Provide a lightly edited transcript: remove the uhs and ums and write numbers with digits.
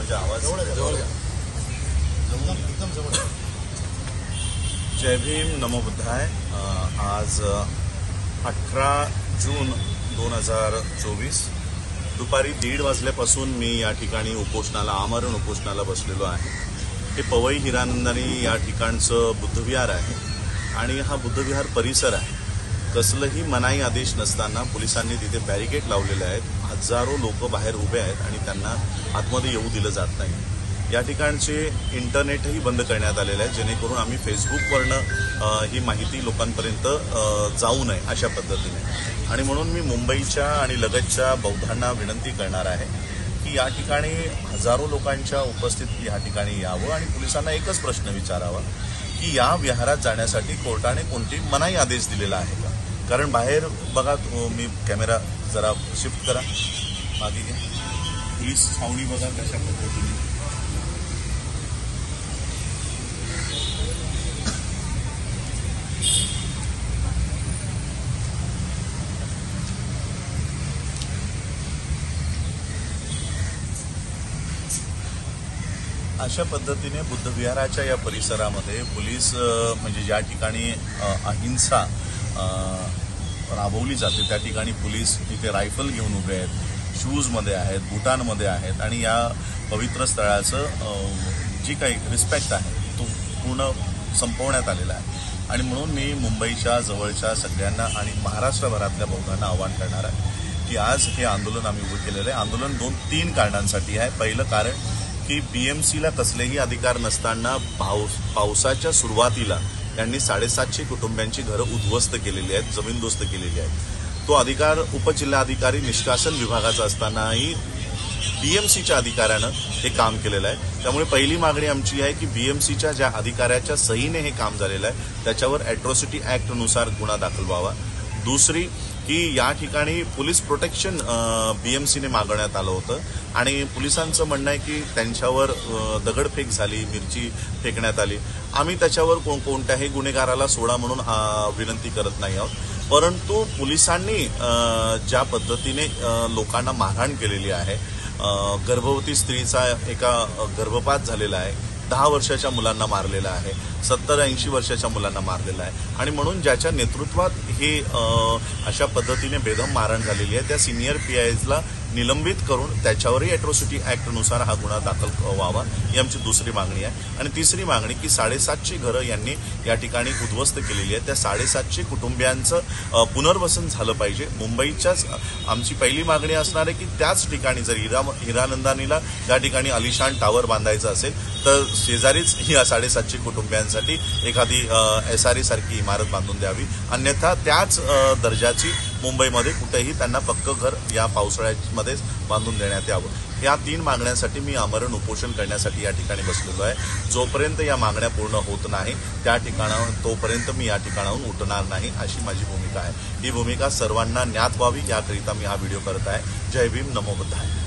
माझा आवाज जय भीम नमो बुद्धाय। आज 18 जून 2024 दुपारी 1:30 वाजल्यापासून मी या ठिकाणी उपोषणाला आमरण उपोषणाला बसलेलो आहे। हे पवई हिरानंदानी या ठिकाणचं बुद्धविहार आहे आणि हा बुद्धविहार परिसर आहे। कसलंही मनाई आदेश नसताना पोलिसांनी तिथे बॅरिकेड लावलेले आहेत। हजारो लोक बाहेर उभे आहेत आणि त्यांना आतमध्ये येऊ दिलं जात नाही। या ठिकाणचे इंटरनेटही बंद करण्यात आलेले आहे जेणेकरून आम्ही फेसबुकवरनं ही माहिती लोकांपर्यंत जाऊ नये अशा पद्धतीने। आणि म्हणून मी मुंबईच्या आणि लगतच्या बौद्धांना विनंती करणार आहे की या ठिकाणी हजारो लोकांच्या उपस्थितीत या ठिकाणी यावं आणि पोलिसांना एकच प्रश्न विचारावा की या विहारात जाण्यासाठी कोर्टाने कोणती मनाई आदेश दिलेला आहे का। कारण बाहेर बघा, मी कॅमेरा जरा शिफ्ट करा मागे घ्या, ही छावणी बघा कशा पद्धतीने। अशा पद्धतीने बुद्धविहाराच्या या परिसरामध्ये पोलीस म्हणजे ज्या ठिकाणी अहिंसा राबवली जाते त्या ठिकाणी पोलीस इथे रायफल घेऊन उभे आहेत, शूजमध्ये आहेत, बुटांमध्ये आहेत आणि या पवित्र स्थळाचं जी काही रिस्पेक्ट आहे तो पूर्ण संपवण्यात आलेला आहे। आणि म्हणून मी मुंबईच्या जवळच्या सगळ्यांना आणि महाराष्ट्रभरातल्या बौद्धांना आवाहन करणार आहे की आज हे आंदोलन आम्ही उभं केलेलं आहे। आंदोलन 2-3 कारणांसाठी आहे। पहिलं कारण की बीएमसीला कसलेही अधिकार नसताना पावसाच्या सुरुवातीला यांनी 750 कुटुंबियांची घरं उद्ध्वस्त केलेली आहेत, जमीनदोस्त केलेली आहेत। तो अधिकार उपजिल्हाधिकारी निष्कासन विभागाचा असतानाही बीएमसीच्या अधिकाऱ्यानं हे काम केलेलं आहे। त्यामुळे पहिली मागणी आमची आहे की बीएमसीच्या ज्या अधिकाऱ्याच्या सहीने हे काम झालेलं आहे त्याच्यावर अॅट्रॉसिटी ॲक्टनुसार गुन्हा दाखल व्हावा। दुसरी की या ठिकाणी पोलीस प्रोटेक्शन बीएमसीने मागण्यात आलं होतं आणि पोलिसांचं म्हणणं आहे की त्यांच्यावर दगडफेक झाली, मिरची फेकण्यात आली। आम्ही त्याच्यावर कोणत्याही गुन्हेगाराला सोडा म्हणून विनंती करत नाही आहोत, परंतु पोलिसांनी ज्या पद्धतीने लोकांना मारहाण केलेली आहे, गर्भवती स्त्रीचा एका गर्भपात झालेला आहे, 10 वर्षाच्या मुलांना मारलेला आहे, 70-80 वर्षाच्या मुलांना मारलेला आहे आणि म्हणून ज्याच्या नेतृत्वात हे अशा पद्धतीने बेदम मारहाण झालेली आहे त्या सिनियर पीआयला निलंबित करून त्याच्यावरही अॅट्रॉसिटी ॲक्टनुसार हा गुन्हा दाखल व्हावा ही आमची दुसरी मागणी आहे। आणि तिसरी मागणी की 750 घरं यांनी या ठिकाणी उद्ध्वस्त केलेली आहे, त्या 750 कुटुंबियांचं पुनर्वसन झालं पाहिजे। मुंबईच्याच आमची पहिली मागणी असणार आहे की त्याच ठिकाणी जर हिरानंदानीला त्या ठिकाणी अलिशान टावर बांधायचं असेल तर शेजारीच या 750 कुटुंबियांसाठी एखादी SRE सारखी इमारत बांधून द्यावी, अन्यथा त्याच दर्जाची मुंबईमध्ये कुठेही त्यांना पक्क घर या पावसाळ्यामध्येच बांधून देण्यात यावं। या 3 मागण्यांसाठी मी आमरण उपोषण करण्यासाठी या ठिकाणी बसलेलो आहे। जोपर्यंत या मागण्या पूर्ण होत नाही त्या ठिकाणाहून तोपर्यंत मी या ठिकाणाहून उठणार नाही अशी माझी भूमिका आहे। ही भूमिका सर्वांना ज्ञात व्हावी याकरिता मी हा व्हिडिओ करत आहे। जय भीम नमो बुद्धाय।